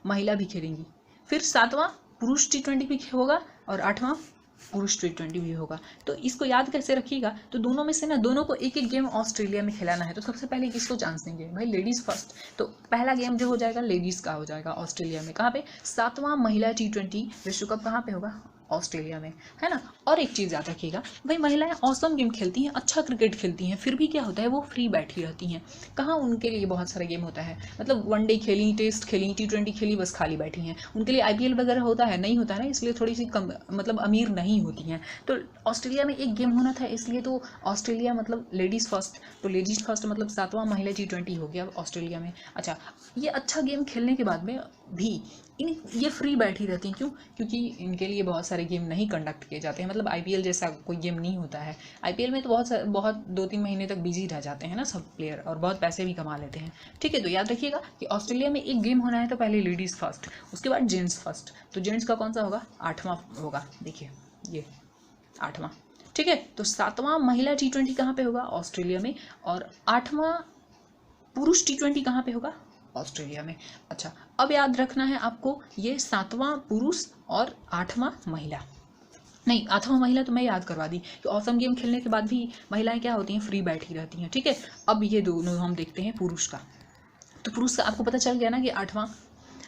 महिला भी खेलेंगी, फिर 7वां पुरुष T20 भी होगा, और 8वां पुरुष T20 भी होगा। तो इसको याद कैसे रखिएगा, तो दोनों में से ना दोनों को एक एक गेम ऑस्ट्रेलिया में खिलाना है, तो सबसे पहले किसको चांस देंगे, भाई लेडीज़ फर्स्ट। तो पहला गेम जो हो जाएगा लेडीज़ का हो जाएगा ऑस्ट्रेलिया में, कहाँ पे, 7वां महिला T20 विश्व कप कहाँ पे होगा, ऑस्ट्रेलिया में, है ना। और एक चीज़ याद रखिएगा भाई, महिलाएं ऑसम गेम खेलती हैं, अच्छा क्रिकेट खेलती हैं, फिर भी क्या होता है वो फ्री बैठी रहती हैं। कहाँ उनके लिए बहुत सारा गेम होता है, मतलब वनडे खेली, टेस्ट खेली, T20 खेली, बस खाली बैठी हैं। उनके लिए IPL वगैरह होता है नहीं होता है ना, इसलिए थोड़ी सी कम मतलब अमीर नहीं होती हैं। तो ऑस्ट्रेलिया में एक गेम होना था, इसलिए तो ऑस्ट्रेलिया मतलब लेडीज़ फर्स्ट, तो लेडीज़ फर्स्ट मतलब 7वां महिला T20 हो गया ऑस्ट्रेलिया में। अच्छा, ये अच्छा गेम खेलने के बाद में भी ये फ्री बैठी रहती हैं, क्यों? क्योंकि इनके लिए बहुत सारे गेम नहीं कंडक्ट किए जाते हैं, मतलब IPL जैसा कोई गेम नहीं होता है। IPL में तो बहुत 2-3 महीने तक बिजी रह जाते हैं ना सब प्लेयर, और बहुत पैसे भी कमा लेते हैं। ठीक है, तो याद रखिएगा कि ऑस्ट्रेलिया में एक गेम होना है तो पहले लेडीज़ फर्स्ट, उसके बाद जेंट्स फर्स्ट। तो जेंट्स का कौन सा होगा? 8वां होगा, देखिए ये 8वां। ठीक है, तो 7वां महिला T20 कहाँ पे होगा? ऑस्ट्रेलिया में। और 8वां पुरुष T20 कहाँ पे होगा? ऑस्ट्रेलिया में। अच्छा, अब याद रखना है आपको, ये 7वां पुरुष और 8वां महिला, नहीं 8वां महिला तो मैं याद करवा दी कि ऑसम गेम खेलने के बाद भी महिलाएं क्या होती हैं? फ्री बैठी रहती हैं। ठीक है, अब ये दोनों हम देखते हैं पुरुष का। तो पुरुष का आपको पता चल गया ना कि 8वां,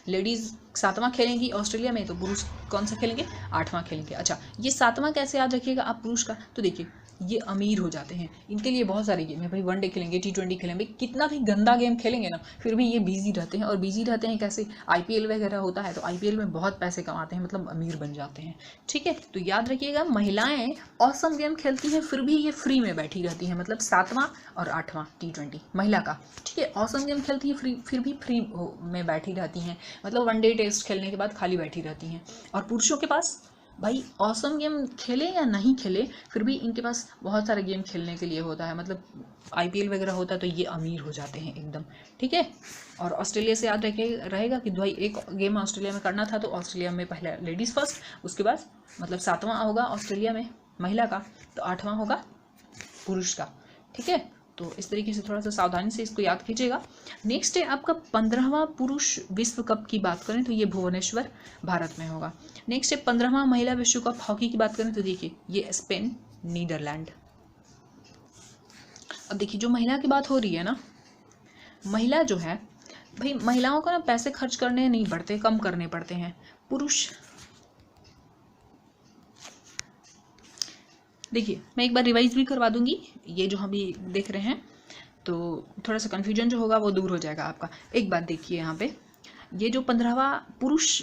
लेडीज़ 7वां खेलेंगी ऑस्ट्रेलिया में, तो पुरुष कौन सा खेलेंगे? 8वां खेलेंगे। अच्छा, ये 7वां कैसे याद रखिएगा आप पुरुष का? तो देखिए ये अमीर हो जाते हैं, इनके लिए बहुत सारे गेम है भाई, वनडे खेलेंगे, T20 खेलेंगे, कितना भी गंदा गेम खेलेंगे ना फिर भी ये बिजी रहते हैं। और बिजी रहते हैं कैसे? IPL वगैरह होता है तो IPL में बहुत पैसे कमाते हैं, मतलब अमीर बन जाते हैं। ठीक है, तो याद रखिएगा महिलाएं ऑसम गेम खेलती हैं फिर भी ये फ्री में बैठी रहती हैं, मतलब 7वां और 8वां T20 महिला का। ठीक है, ऑसम गेम खेलती है फिर भी फ्री में बैठी रहती हैं, मतलब वनडे टेस्ट खेलने के बाद खाली बैठी रहती हैं। और पुरुषों के पास भाई ऑसम गेम खेले या नहीं खेले फिर भी इनके पास बहुत सारे गेम खेलने के लिए होता है, मतलब IPL वगैरह होता है तो ये अमीर हो जाते हैं एकदम। ठीक है, और ऑस्ट्रेलिया से याद रहेगा कि भाई एक गेम ऑस्ट्रेलिया में करना था तो ऑस्ट्रेलिया में पहले लेडीज़ फर्स्ट, उसके बाद मतलब 7वां होगा ऑस्ट्रेलिया में महिला का, तो 8वां होगा पुरुष का। ठीक है, तो इस तरीके से थोड़ा सा सावधानी से इसको याद कीजिएगा। नेक्स्ट है आपका 15वां पुरुष विश्व कप की बात करें तो ये भुवनेश्वर भारत में होगा। नेक्स्ट है 15वां महिला विश्व कप हॉकी की बात करें तो देखिए ये स्पेन नीदरलैंड। अब देखिए जो महिला की बात हो रही है ना, महिला जो है भाई, महिलाओं को ना पैसे खर्च करने नहीं पड़ते, कम करने पड़ते हैं। पुरुष देखिए मैं एक बार रिवाइज भी करवा दूंगी, ये जो हम भी देख रहे हैं तो थोड़ा सा कन्फ्यूजन जो होगा वो दूर हो जाएगा आपका। एक बात देखिए यहाँ पे, ये जो 15वां पुरुष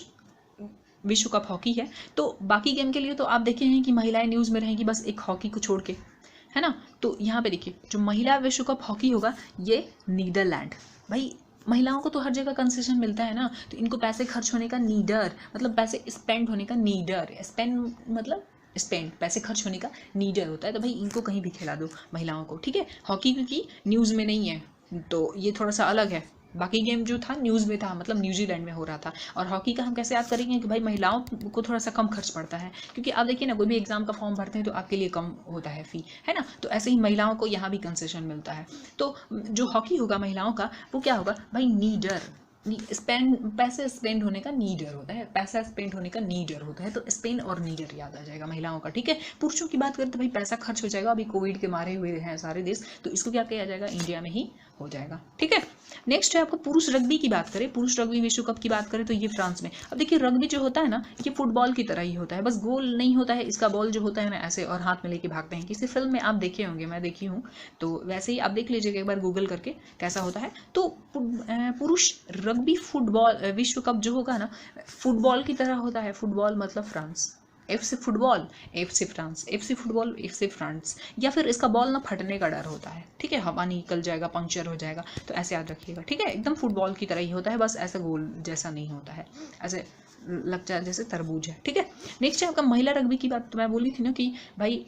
विश्व कप हॉकी है, तो बाकी गेम के लिए तो आप देखे हैं कि महिलाएं न्यूज़ में रहेंगी बस एक हॉकी को छोड़ के, है ना। तो यहाँ पे देखिए जो महिला विश्व कप हॉकी होगा ये नीदरलैंड। भाई महिलाओं को तो हर जगह कंसेशन मिलता है ना, तो इनको पैसे खर्च होने का नीडर, मतलब पैसे स्पेंड होने का नीडर, स्पेंड मतलब स्पेंड, पैसे खर्च होने का नीडर होता है, तो भाई इनको कहीं भी खिला दो महिलाओं को। ठीक है, हॉकी क्योंकि न्यूज़ में नहीं है तो ये थोड़ा सा अलग है, बाकी गेम जो था न्यूज़ में था, मतलब न्यूजीलैंड में हो रहा था। और हॉकी का हम कैसे याद करेंगे कि भाई महिलाओं को थोड़ा सा कम खर्च पड़ता है, क्योंकि आप देखिए ना कोई भी एग्जाम का फॉर्म भरते हैं तो आपके लिए कम होता है फ़ी, है ना। तो ऐसे ही महिलाओं को यहाँ भी कंसेशन मिलता है। तो जो हॉकी होगा महिलाओं का वो क्या होगा भाई? नीडर, पैसे स्पेंड होने का नीडर होता है, पैसा स्पेंड होने का नीडर होता है, तो स्पेन और नीडर याद आ जाएगा महिलाओं का। ठीक है, पुरुषों की बात करें तो भाई पैसा खर्च हो जाएगा, अभी कोविड के मारे हुए हैं सारे देश, तो इसको क्या किया जाएगा? इंडिया में ही हो जाएगा। ठीक है, नेक्स्ट है आपको पुरुष रग्बी की बात करें, पुरुष रग्बी विश्व कप की बात करें तो ये फ्रांस में। अब देखिए रग्बी जो होता है ना ये फुटबॉल की तरह ही होता है, बस गोल नहीं होता है, इसका बॉल जो होता है ना ऐसे और हाथ में लेके भागते हैं, किसी फिल्म में आप देखे होंगे, मैं देखी हूँ, तो वैसे ही आप देख लीजिएगा एक बार गूगल करके कैसा होता है। तो पुरुष रग्बी फुटबॉल विश्व कप जो होगा ना फुटबॉल की तरह होता है, फुटबॉल मतलब फ्रांस, एफ से फुटबॉल, एफ से फ्रांस, एफ से फुटबॉल, एफ से फ्रांस, या फिर इसका बॉल ना फटने का डर होता है। ठीक है, हवा निकल जाएगा, पंक्चर हो जाएगा, तो ऐसे याद रखिएगा। ठीक है, एकदम फुटबॉल की तरह ही होता है, बस ऐसा गोल जैसा नहीं होता है, ऐसे लगता है जैसे तरबूज है। ठीक है, नेक्स्ट है आपका महिला रग्बी की बात, तो मैं बोली थी ना कि भाई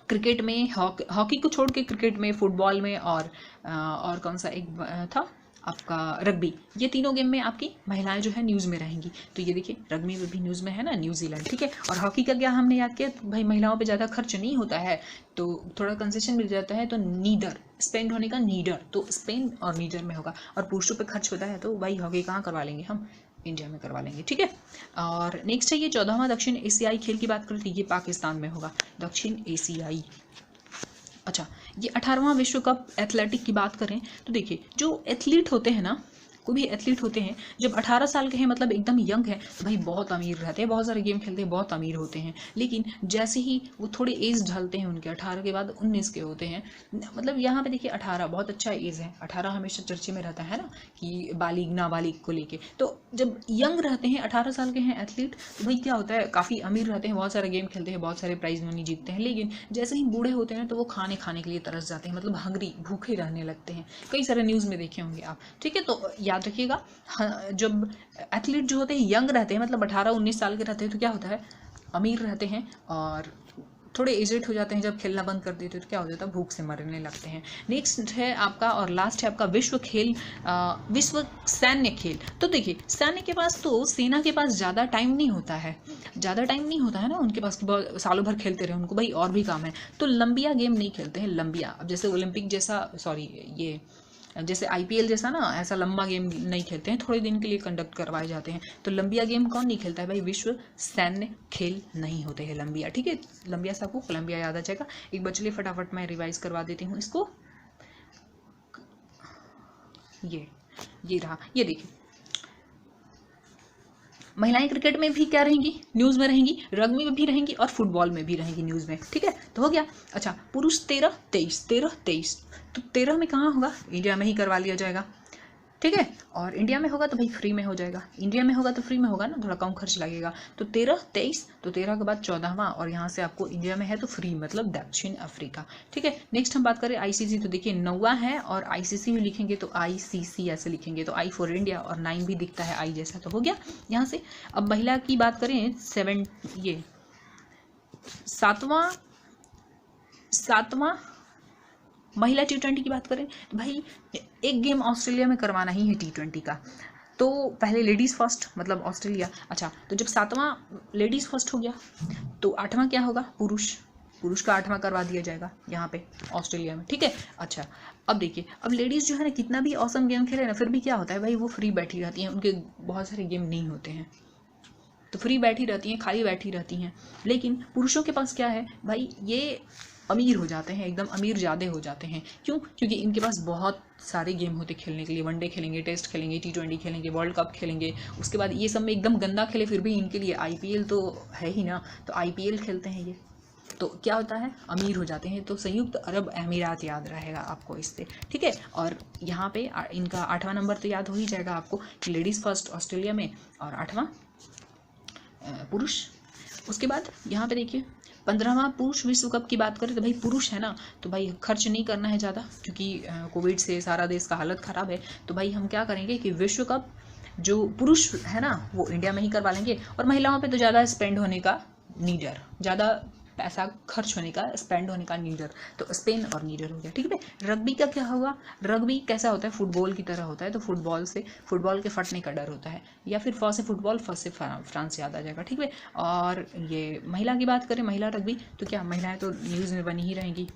क्रिकेट में हॉकी को छोड़ के क्रिकेट में, फुटबॉल में और कौन सा एक था आपका रग्बी, ये तीनों गेम में आपकी महिलाएं जो है न्यूज़ में रहेंगी। तो ये देखिए रग्बी में भी न्यूज़ में है ना न्यूजीलैंड। ठीक है, और हॉकी का क्या हमने याद किया, भाई महिलाओं पे ज़्यादा खर्च नहीं होता है तो थोड़ा कंसेशन मिल जाता है, तो नीडर, स्पेंड होने का नीडर, तो स्पेन और नीडर में होगा। और पुरुषों पे खर्च होता है तो भाई हॉकी कहाँ करवा लेंगे हम? इंडिया में करवा लेंगे। ठीक है, और नेक्स्ट है ये 14वां दक्षिण एशियाई खेल की बात करें तो ये पाकिस्तान में होगा, दक्षिण एशियाई। अच्छा, ये 18वां विश्व कप एथलेटिक की बात करें तो देखिए जो एथलीट होते हैं ना कोई भी एथलीट होते हैं जब 18 साल के हैं, मतलब एकदम यंग है, तो भाई बहुत अमीर रहते हैं, बहुत सारे गेम खेलते हैं, बहुत अमीर होते हैं। लेकिन जैसे ही वो थोड़े एज ढलते हैं उनके, 18 के बाद 19 के होते हैं, मतलब यहाँ पे देखिए 18 बहुत अच्छा एज है, 18 हमेशा चर्चे में रहता है ना कि बालिग नाबालिग को लेके। तो जब यंग रहते हैं, 18 साल के हैं एथलीट, तो भाई क्या होता है, काफ़ी अमीर रहते हैं, बहुत सारे गेम खेलते हैं, बहुत सारे प्राइज मनी जीतते हैं। लेकिन जैसे ही बूढ़े होते हैं तो वो खाने के लिए तरस जाते हैं, मतलब हंगरी, भूखे रहने लगते हैं। कई सारे न्यूज़ में देखे होंगे आप, ठीक है। तो याद रखिएगा, जब एथलीट जो होते हैं यंग रहते हैं, मतलब 18-19 साल के रहते हैं, तो क्या होता है, अमीर रहते हैं, और थोड़े एजेड हो जाते हैं जब खेलना बंद कर देते हैं, तो क्या हो जाता है, भूख से मरने लगते हैं। नेक्स्ट है आपका और लास्ट है आपका विश्व सैन्य खेल। तो देखिए सैन्य के पास, तो सेना के पास ज़्यादा टाइम नहीं होता है, ना उनके पास, सालों भर खेलते रहे, उनको भाई और भी काम है। तो लंबिया गेम नहीं खेलते हैं, लंबिया, अब जैसे ओलंपिक जैसा, सॉरी ये जैसे IPL जैसा ना, ऐसा लंबा गेम नहीं खेलते हैं, थोड़े दिन के लिए कंडक्ट करवाए जाते हैं। तो लंबिया गेम कौन नहीं खेलता है भाई, विश्व सैन्य खेल नहीं होते हैं लंबिया, ठीक है। लंबिया से आपको कोलंबिया याद आ जाएगा। एक बार चलिए फटाफट मैं रिवाइज करवा देती हूँ इसको। ये रहा, ये देखिए, महिलाएं क्रिकेट में भी क्या रहेंगी, न्यूज़ में रहेंगी, रग्बी में भी रहेंगी, और फुटबॉल में भी रहेंगी न्यूज़ में, ठीक है। तो हो गया। अच्छा, पुरुष 13-23, तो 13 में कहाँ होगा, इंडिया में ही करवा लिया जाएगा, ठीक है। और इंडिया में होगा तो भाई फ्री में हो जाएगा, इंडिया में होगा तो फ्री में होगा ना, थोड़ा कम खर्च लगेगा। तो 13-23, तो 13 के बाद 14वां, और यहाँ से आपको इंडिया में है तो फ्री, मतलब दक्षिण अफ्रीका, ठीक है। नेक्स्ट हम बात करें ICC, तो देखिए 9वां है, और ICC में लिखेंगे तो ICC ऐसे लिखेंगे, तो I फॉर इंडिया, और 9 भी दिखता है I जैसा, तो हो गया यहाँ से। अब महिला की बात करें, 7वां महिला T20 की बात करें, तो भाई एक गेम ऑस्ट्रेलिया में करवाना ही है T20 का। तो पहले लेडीज़ फर्स्ट, मतलब ऑस्ट्रेलिया। अच्छा, तो जब 7वां लेडीज़ फर्स्ट हो गया, तो 8वां क्या होगा, पुरुष का 8वां करवा दिया जाएगा यहाँ पे ऑस्ट्रेलिया में, ठीक है। अच्छा, अब देखिए, अब लेडीज़ जो है ना, कितना भी ऑसम गेम खेले ना, फिर भी क्या होता है भाई, वो फ्री बैठी रहती हैं, उनके बहुत सारे गेम नहीं होते हैं, तो फ्री बैठी रहती हैं, खाली बैठी रहती हैं। लेकिन पुरुषों के पास क्या है भाई, ये अमीर हो जाते हैं, एकदम अमीर ज़्यादा हो जाते हैं। क्यों? क्योंकि इनके पास बहुत सारे गेम होते खेलने के लिए, वनडे खेलेंगे, टेस्ट खेलेंगे, T20 खेलेंगे, वर्ल्ड कप खेलेंगे, उसके बाद ये सब में एकदम गंदा खेले फिर भी इनके लिए IPL तो है ही ना, तो IPL खेलते हैं ये, तो क्या होता है, अमीर हो जाते हैं। तो संयुक्त अरब अमीरात याद रहेगा आपको इससे, ठीक है। और यहाँ पे इनका 8वां नंबर तो याद हो ही जाएगा आपको कि लेडीज़ फर्स्ट ऑस्ट्रेलिया में, और 8वां पुरुष। उसके बाद यहाँ पे देखिए 15वां पुरुष विश्व कप की बात करें, तो भाई पुरुष है ना, तो भाई खर्च नहीं करना है ज़्यादा, क्योंकि कोविड से सारा देश का हालत ख़राब है। तो भाई हम क्या करेंगे कि विश्व कप जो पुरुष है ना, वो इंडिया में ही करवा लेंगे, और महिलाओं पे तो ज़्यादा स्पेंड होने का नीडर, ज़्यादा पैसा खर्च होने का, स्पेंड होने का नीडर, तो स्पेन और नीडर हो गया, ठीक है। रग्बी का क्या होगा, रग्बी कैसा होता है, फुटबॉल की तरह होता है, तो फुटबॉल के फटने का डर होता है, या फिर फ से फुटबॉल, फ से फ्रांस याद आ जाएगा, ठीक है। और ये महिला की बात करें, महिला रग्बी, तो क्या महिलाएं तो न्यूज़ में बनी ही रहेंगी।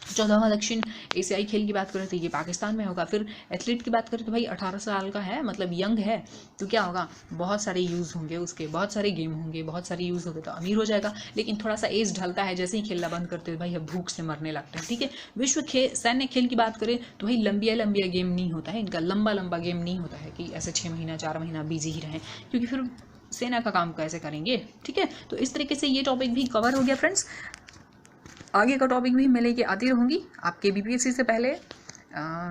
14वां दक्षिण एशियाई खेल की बात करें तो ये पाकिस्तान में होगा। फिर एथलीट की बात करें तो भाई 18 साल का है, मतलब यंग है, तो क्या होगा, बहुत सारे यूज़ होंगे उसके, बहुत सारे गेम होंगे, बहुत सारे यूज़ होंगे, तो अमीर हो जाएगा। लेकिन थोड़ा सा एज ढलता है, जैसे ही खेलना बंद करते हैं भाई भूख से मरने लगते हैं, ठीक है। विश्व सैन्य खेल की बात करें तो भाई लंबिया गेम नहीं होता है इनका, लंबा गेम नहीं होता है कि ऐसे 6 महीना 4 महीना बिजी ही रहें, क्योंकि फिर सेना का काम कैसे करेंगे, ठीक है। तो इस तरीके से ये टॉपिक भी कवर हो गया फ्रेंड्स। आगे का टॉपिक भी मैं लेके आती रहूँगी आपके BPSC से पहले।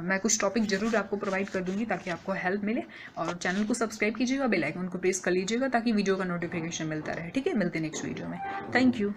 मैं कुछ टॉपिक ज़रूर आपको प्रोवाइड कर दूँगी ताकि आपको हेल्प मिले, और चैनल को सब्सक्राइब कीजिएगा, बेल आइकन को प्रेस कर लीजिएगा ताकि वीडियो का नोटिफिकेशन मिलता रहे, ठीक है। मिलते हैं नेक्स्ट वीडियो में, थैंक यू।